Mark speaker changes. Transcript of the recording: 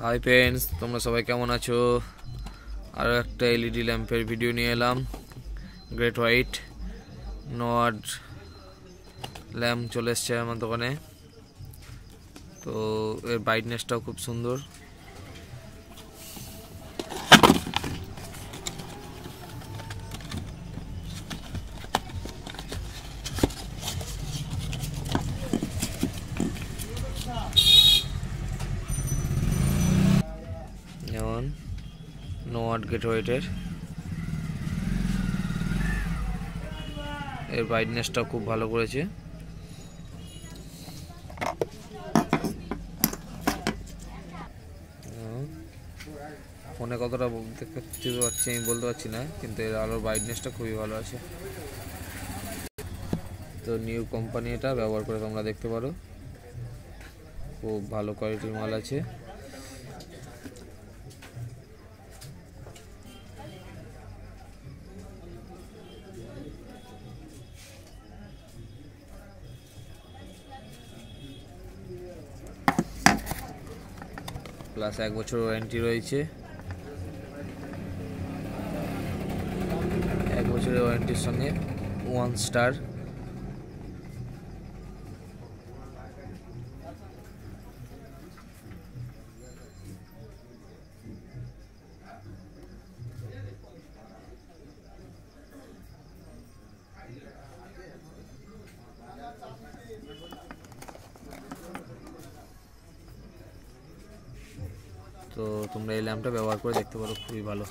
Speaker 1: Hi friends, তোমরা সবাই কেমন আছো? আর একটা এলইডি ল্যাম্পের ভিডিও নিয়ে এলাম। গ্রেট হোয়াইট নোয়াড ল্যাম্প চলে এসছে আমার দোকানে। তো এর ব্রাইটনেসটাও খুব সুন্দর। যেমন নোয়াড গ্রেট হোয়াইটের এর ব্রাইটনেসটাও খুব ভালো করেছে। ফোনে কতটা দেখতে পাচ্ছি আমি বলতে পারছি না, কিন্তু এর আলোর ব্রাইটনেসটা খুবই ভালো আছে। তো নিউ কোম্পানি এটা ব্যবহার করে তোমরা দেখতে পারো, খুব ভালো কোয়ালিটির মাল আছে। প্লাস 1 বছর ওয়ারেন্টি রয়েছে। 1 বছরের ওয়ারেন্টির সঙ্গে 1 স্টার। তো তোমরা এই ল্যাম্পটা ব্যবহার করে দেখতে পারো, খুবই ভালো।